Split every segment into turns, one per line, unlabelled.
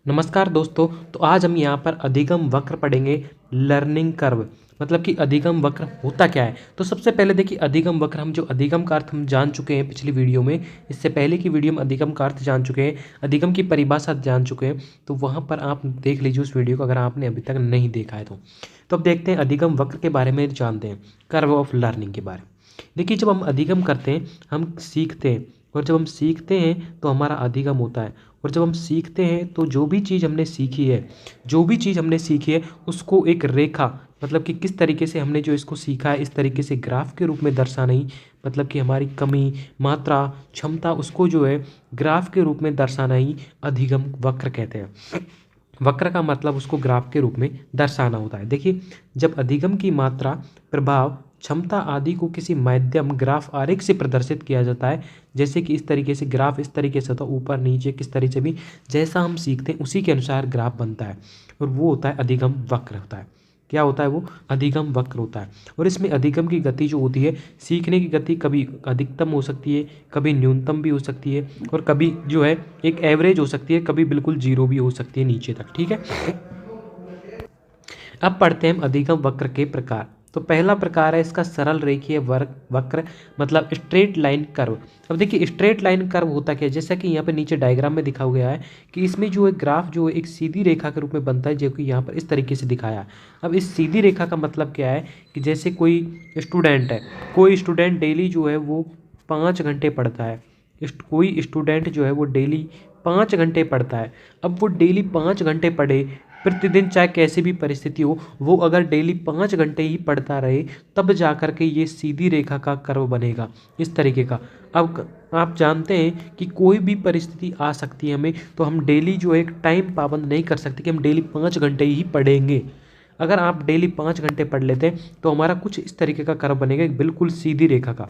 नमस्कार दोस्तों। तो आज हम यहाँ पर अधिगम वक्र पढ़ेंगे। लर्निंग कर्व मतलब कि अधिगम वक्र होता क्या है। तो सबसे पहले देखिए अधिगम वक्र, हम जो अधिगम का अर्थ हम जान चुके हैं पिछली वीडियो में। इससे पहले की वीडियो में अधिगम का अर्थ जान चुके हैं, अधिगम की परिभाषा जान चुके हैं। तो वहाँ पर आप देख लीजिए उस वीडियो को अगर आपने अभी तक नहीं देखा है तो अब देखते हैं अधिगम वक्र के बारे में जानते हैं, कर्व ऑफ लर्निंग के बारे में। देखिए जब हम अधिगम करते हैं हम सीखते हैं, और जब हम सीखते हैं तो हमारा अधिगम होता है। और जब हम सीखते हैं तो जो भी चीज़ हमने सीखी है उसको एक रेखा, मतलब कि किस तरीके से हमने जो इसको सीखा है इस तरीके से ग्राफ के रूप में दर्शाना ही, मतलब कि हमारी कमी, मात्रा, क्षमता, उसको जो है ग्राफ के रूप में दर्शाना ही अधिगम वक्र कहते हैं। वक्र का मतलब उसको ग्राफ के रूप में दर्शाना होता है। देखिए जब अधिगम की मात्रा, प्रभाव, क्षमता आदि को किसी माध्यम ग्राफ आरेख से प्रदर्शित किया जाता है, जैसे कि इस तरीके से ग्राफ इस तरीके से होता है, ऊपर नीचे किस तरीके से भी जैसा हम सीखते हैं उसी के अनुसार ग्राफ बनता है, और वो होता है अधिगम वक्र होता है। क्या होता है वो? अधिगम वक्र होता है। और इसमें अधिगम की गति जो होती है, सीखने की गति कभी अधिकतम हो सकती है, कभी न्यूनतम भी हो सकती है, और कभी जो है एक एवरेज हो सकती है, कभी बिल्कुल जीरो भी हो सकती है नीचे तक। ठीक है, अब पढ़ते हैं हम अधिगम वक्र के प्रकार। तो पहला प्रकार है इसका सरल रेखीय वक्र, मतलब स्ट्रेट लाइन कर्व। अब देखिए स्ट्रेट लाइन कर्व होता क्या है, जैसा कि यहाँ पे नीचे डायग्राम में दिखा गया है कि इसमें जो है ग्राफ जो है एक सीधी रेखा के रूप में बनता है, जो कि यहाँ पर इस तरीके से दिखाया है। अब इस सीधी रेखा का मतलब क्या है कि जैसे कोई स्टूडेंट है, कोई स्टूडेंट डेली जो है वो 5 घंटे पढ़ता है। कोई स्टूडेंट जो है वो डेली 5 घंटे पढ़ता है। अब वो डेली 5 घंटे पढ़े प्रतिदिन, चाहे कैसी भी परिस्थिति हो, वो अगर डेली 5 घंटे ही पढ़ता रहे तब जा कर के ये सीधी रेखा का कर्व बनेगा इस तरीके का। अब आप जानते हैं कि कोई भी परिस्थिति आ सकती है हमें, तो हम डेली जो है एक टाइम पाबंद नहीं कर सकते कि हम डेली 5 घंटे ही पढ़ेंगे। अगर आप डेली 5 घंटे पढ़ लेते हैं तो हमारा कुछ इस तरीके का कर्व बनेगा, एक बिल्कुल सीधी रेखा का।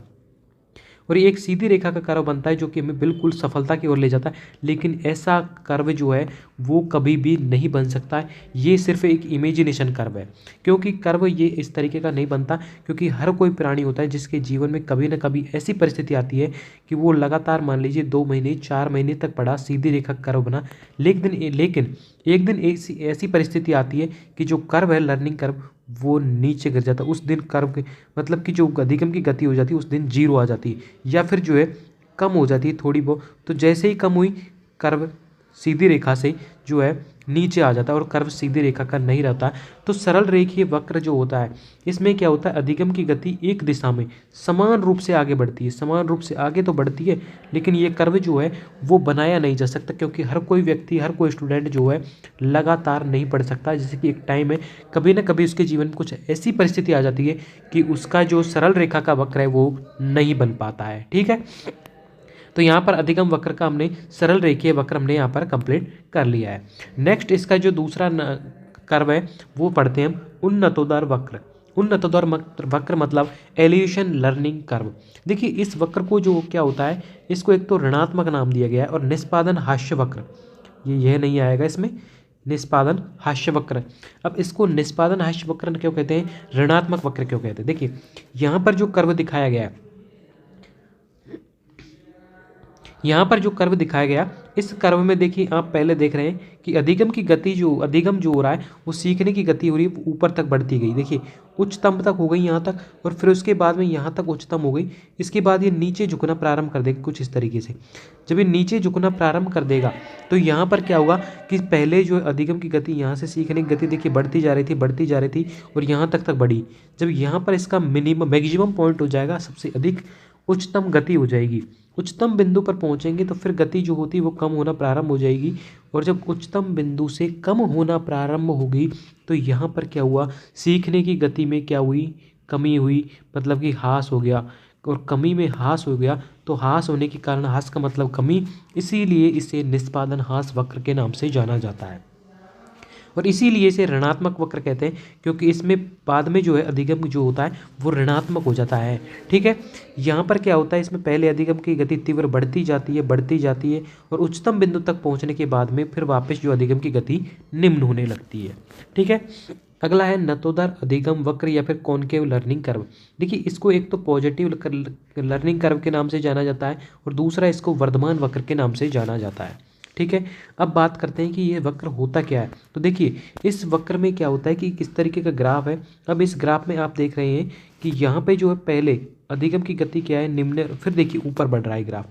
और ये एक सीधी रेखा का कर्व बनता है जो कि हमें बिल्कुल सफलता की ओर ले जाता है। लेकिन ऐसा कर्व जो है वो कभी भी नहीं बन सकता है, ये सिर्फ एक इमेजिनेशन कर्व है। क्योंकि कर्व ये इस तरीके का नहीं बनता, क्योंकि हर कोई प्राणी होता है जिसके जीवन में कभी ना कभी ऐसी परिस्थिति आती है कि वो लगातार मान लीजिए 2 महीने 4 महीने तक पढ़ा, सीधी रेखा कर्व बना, लेकिन एक दिन ऐसी ऐसी परिस्थिति आती है कि जो कर्व है, लर्निंग कर्व, वो नीचे गिर जाता है। उस दिन कर्व के मतलब कि जो अधिगम की गति हो जाती है उस दिन जीरो आ जाती है, या फिर जो है कम हो जाती है थोड़ी बहुत। तो जैसे ही कम हुई, कर्व सीधी रेखा से जो है नीचे आ जाता है और कर्व सीधी रेखा का नहीं रहता। तो सरल रेखीय वक्र जो होता है इसमें क्या होता है, अधिगम की गति एक दिशा में समान रूप से आगे बढ़ती है, समान रूप से आगे तो बढ़ती है, लेकिन ये कर्व जो है वो बनाया नहीं जा सकता, क्योंकि हर कोई व्यक्ति, हर कोई स्टूडेंट जो है लगातार नहीं पढ़ सकता। जैसे कि एक टाइम है, कभी ना कभी उसके जीवन में कुछ ऐसी परिस्थिति आ जाती है कि उसका जो सरल रेखा का वक्र है वो नहीं बन पाता है। ठीक है, तो यहाँ पर अधिगम वक्र का हमने सरल रेखीय वक्र हमने यहाँ पर कंप्लीट कर लिया है। नेक्स्ट इसका जो दूसरा कर्व है वो पढ़ते हैं हम, उन्नतोदर वक्र। उन्नतोदर वक्र मतलब एलिवेशन लर्निंग कर्व। देखिए इस वक्र को जो क्या होता है, इसको एक तो ऋणात्मक नाम दिया गया है, और निष्पादन हास्य वक्र, यह नहीं आएगा इसमें, निष्पादन हास्य वक्र। अब इसको निष्पादन हास्य वक्र क्यों कहते हैं, ऋणात्मक वक्र क्यों कहते हैं? देखिए यहाँ पर जो कर्व दिखाया गया है, यहाँ पर जो कर्व दिखाया गया, इस कर्व में देखिए आप पहले देख रहे हैं कि अधिगम की गति जो अधिगम जो हो रहा है वो सीखने की गति हो रही है, ऊपर तक बढ़ती गई। देखिए उच्चतम तक हो गई यहाँ तक, और फिर उसके बाद में यहाँ तक उच्चतम हो गई। इसके बाद ये नीचे झुकना प्रारंभ कर देगा कुछ इस तरीके से। जब ये नीचे झुकना प्रारंभ कर देगा तो यहाँ पर क्या होगा कि पहले जो अधिगम की गति, यहाँ से सीखने की गति देखिए बढ़ती जा रही थी, बढ़ती जा रही थी, और यहाँ तक बढ़ी। जब यहाँ पर इसका मैक्सिमम पॉइंट हो जाएगा, सबसे अधिक उच्चतम गति हो जाएगी, उच्चतम बिंदु पर पहुंचेंगे तो फिर गति जो होती है वो कम होना प्रारंभ हो जाएगी। और जब उच्चतम बिंदु से कम होना प्रारंभ होगी तो यहाँ पर क्या हुआ, सीखने की गति में क्या हुई, कमी हुई, मतलब कि ह्रास हो गया। और कमी में ह्रास हो गया, तो ह्रास होने के कारण, ह्रास का मतलब कमी, इसीलिए इसे निष्पादन ह्रास वक्र के नाम से जाना जाता है। और इसीलिए इसे ऋणात्मक वक्र कहते हैं, क्योंकि इसमें बाद में जो है अधिगम जो होता है वो ऋणात्मक हो जाता है। ठीक है, यहाँ पर क्या होता है, इसमें पहले अधिगम की गति तीव्र बढ़ती जाती है, बढ़ती जाती है, और उच्चतम बिंदु तक पहुँचने के बाद में फिर वापस जो अधिगम की गति निम्न होने लगती है। ठीक है, अगला है नतोदर अधिगम वक्र या फिर कॉनकेव लर्निंग कर्व। देखिए इसको एक तो पॉजिटिव लर्निंग कर्व के नाम से जाना जाता है, और दूसरा इसको वर्धमान वक्र के नाम से जाना जाता है। ठीक है। अब बात करते हैं कि ये वक्र होता क्या है। तो देखिए इस वक्र में क्या होता है कि किस तरीके का ग्राफ है। अब इस ग्राफ में आप देख रहे हैं कि यहाँ पे जो है पहले अधिगम की गति क्या है, निम्न, फिर देखिए ऊपर बढ़ रहा है ग्राफ।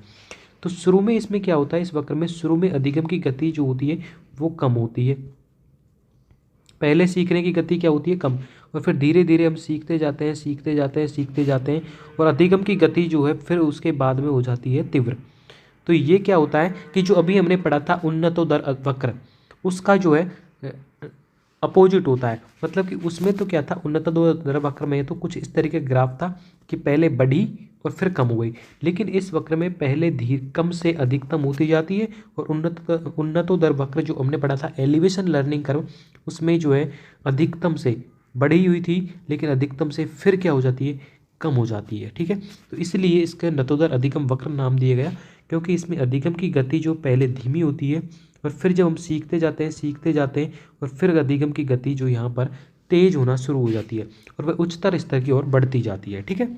तो शुरू में इसमें क्या होता है, इस वक्र में शुरू में अधिगम की गति जो होती है वो कम होती है। पहले सीखने की गति क्या होती है, कम, और फिर धीरे धीरे हम सीखते जाते हैं, सीखते जाते हैं, सीखते जाते हैं, और अधिगम की गति जो है फिर उसके बाद में हो जाती है तीव्र। तो ये क्या होता है कि जो अभी हमने पढ़ा था उन्नतोदर वक्र, उसका जो है अपोजिट होता है। मतलब कि उसमें तो क्या था, उन्नतोदर वक्र में तो कुछ इस तरीके का ग्राफ था कि पहले बढ़ी और फिर कम हो गई, लेकिन इस वक्र में पहले कम से अधिकतम होती जाती है। और उन्नतोदर वक्र जो हमने पढ़ा था एलिवेशन लर्निंग कर्व, उसमें जो है अधिकतम से बढ़ी हुई थी, लेकिन अधिकतम से फिर क्या हो जाती है, कम हो जाती है। ठीक है, तो इसलिए इसके नतोदर अधिगम वक्र नाम दिया गया, क्योंकि इसमें अधिगम की गति जो पहले धीमी होती है और फिर जब हम सीखते जाते हैं, सीखते जाते हैं, और फिर अधिगम की गति जो यहाँ पर तेज होना शुरू हो जाती है और वह उच्चतर स्तर की ओर बढ़ती जाती है। ठीक है,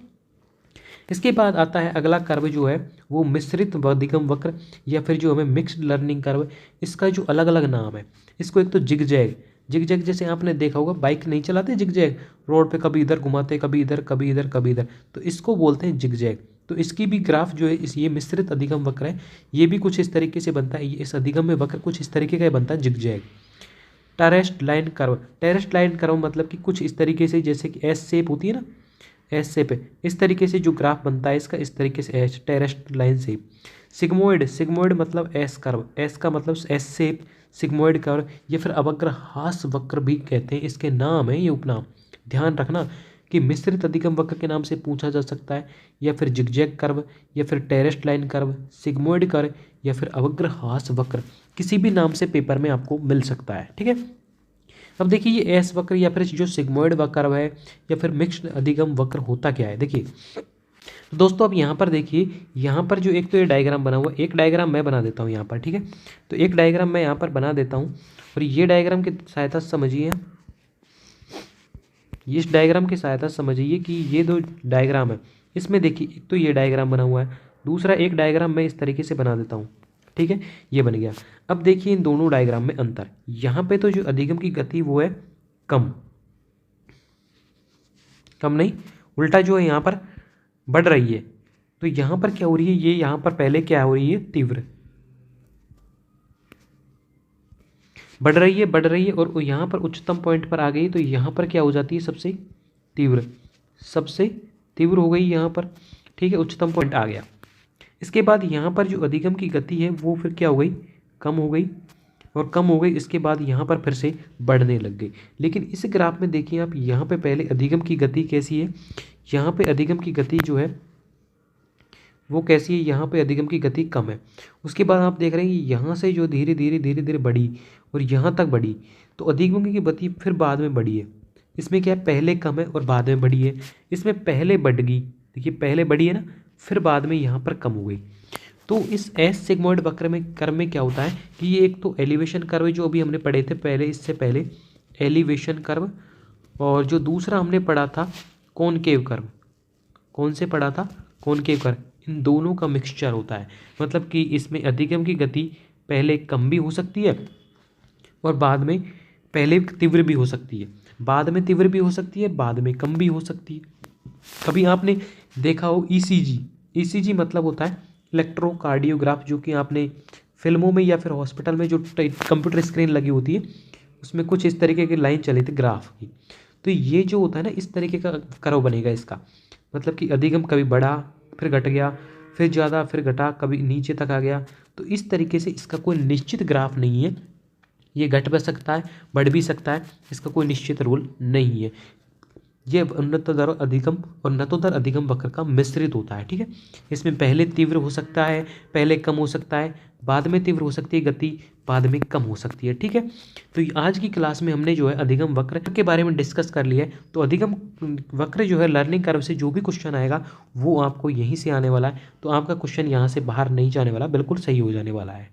इसके बाद आता है अगला कर्व जो है वो मिश्रित अधिगम वक्र, या फिर जो हमें मिक्स्ड लर्निंग कर्व। इसका जो अलग अलग नाम है, इसको एक तो जिगजैग, जिगजैग जैसे आपने देखा होगा बाइक नहीं चलाते जिगजैग, रोड पे कभी इधर घुमाते, कभी इधर, कभी इधर, कभी इधर, तो इसको बोलते हैं जिगजैग। तो इसकी भी ग्राफ जो है ये मिश्रित अधिगम वक्र है, ये भी कुछ इस तरीके से बनता है, इस अधिगम में वक्र कुछ इस तरीके का बनता है zigzag. Terraced line curve, terraced line curve मतलब कि कुछ इस तरीके से, जैसे कि एस शेप होती है ना, एस शेप है, इस तरीके से जो ग्राफ बनता है इसका, इस तरीके से S terraced line shape. Sigmoid, sigmoid मतलब एस कर्व, एस का मतलब एस शेप, सिग्मोइड कर्व, या फिर अवग्रहास वक्र भी कहते हैं, इसके नाम है ये उपनाम, ध्यान रखना कि मिश्रित अधिगम वक्र के नाम से पूछा जा सकता है, या फिर जिगजैग कर्व, या फिर terraced line curve, sigmoid curve, या फिर अवग्रहास वक्र, किसी भी नाम से पेपर में आपको मिल सकता है। ठीक है, अब देखिए ये एस वक्र या फिर जो सिग्मोइड वक्र है या फिर मिक्स्ड अधिगम वक्र होता क्या है। देखिए तो दोस्तों अब यहाँ पर देखिए, यहाँ पर जो एक तो ये डायग्राम बना हुआ है, एक डायग्राम मैं बना देता हूँ यहाँ पर। ठीक है, तो एक डायग्राम मैं यहाँ पर बना देता हूँ, और ये डायग्राम की सहायता से समझिए, इस डायग्राम की सहायता से समझिए कि ये दो डायग्राम है, इसमें देखिए एक तो ये डायग्राम बना हुआ है, दूसरा एक डायग्राम मैं इस तरीके से बना देता हूँ। ठीक है, ये बन गया। अब देखिए इन दोनों डायग्राम में अंतर, यहाँ पे तो जो अधिगम की गति वो है कम, कम नहीं, उल्टा जो है यहाँ पर बढ़ रही है। तो यहाँ पर क्या हो रही है, ये यहाँ पर पहले क्या हो रही है, तीव्र बढ़ रही है, बढ़ रही है, और यहाँ पर उच्चतम पॉइंट पर आ गई, तो यहाँ पर क्या हो जाती है, सबसे तीव्र, सबसे तीव्र हो गई यहाँ पर। ठीक है, उच्चतम पॉइंट आ गया। इसके बाद यहाँ पर जो अधिगम की गति है वो फिर क्या हो गई, कम हो गई, और कम हो गई, इसके बाद यहाँ पर फिर से बढ़ने लग गई। लेकिन इस ग्राफ में देखिए आप, यहाँ पे पहले अधिगम की गति कैसी है, यहाँ पे अधिगम की गति जो है वो कैसी है, यहाँ पे अधिगम की गति कम है। उसके बाद आप देख रहे हैं कि यहाँ से जो धीरे धीरे धीरे धीरे बढ़ी और यहाँ तक बढ़ी, तो अधिगम की गति फिर बाद में बढ़ी है। इसमें क्या है, पहले कम है और बाद में बढ़ी है, इसमें पहले बढ़ गई, देखिए पहले बढ़ी है ना, फिर बाद में यहाँ पर कम हो गई। तो इस एस सिग्मोइड वक्र में कर्व में क्या होता है कि ये एक तो एलिवेशन कर्व जो अभी हमने पढ़े थे पहले, इससे पहले एलिवेशन कर्व, और जो दूसरा हमने पढ़ा था कॉनकेव कर्व, कौन से पढ़ा था, कॉनकेव कर्व, इन दोनों का मिक्सचर होता है। मतलब कि इसमें अधिगम की गति पहले कम भी हो सकती है और बाद में पहले तीव्र भी हो सकती है, बाद में तीव्र भी हो सकती है, बाद में कम भी हो सकती है। कभी आपने देखा हो ईसीजी, ईसीजी मतलब होता है इलेक्ट्रोकार्डियोग्राफ, जो कि आपने फिल्मों में या फिर हॉस्पिटल में जो कंप्यूटर स्क्रीन लगी होती है उसमें कुछ इस तरीके की लाइन चली थी ग्राफ की। तो ये जो होता है ना, इस तरीके का कर्व बनेगा इसका, मतलब कि अधिगम कभी बढ़ा फिर घट गया, फिर ज़्यादा फिर घटा, कभी नीचे तक आ गया। तो इस तरीके से इसका कोई निश्चित ग्राफ नहीं है, ये घट भी सकता है, बढ़ भी सकता है, इसका कोई निश्चित रूल नहीं है। ये उन्नतोदर अधिगम और नतोदर अधिगम वक्र का मिश्रित होता है। ठीक है, इसमें पहले तीव्र हो सकता है, पहले कम हो सकता है, बाद में तीव्र हो सकती है गति, बाद में कम हो सकती है। ठीक है, तो आज की क्लास में हमने जो है अधिगम वक्र के बारे में डिस्कस कर लिया है। तो अधिगम वक्र जो है लर्निंग कर्व से जो भी क्वेश्चन आएगा वो आपको यहीं से आने वाला है, तो आपका क्वेश्चन यहाँ से बाहर नहीं जाने वाला, बिल्कुल सही हो जाने वाला है।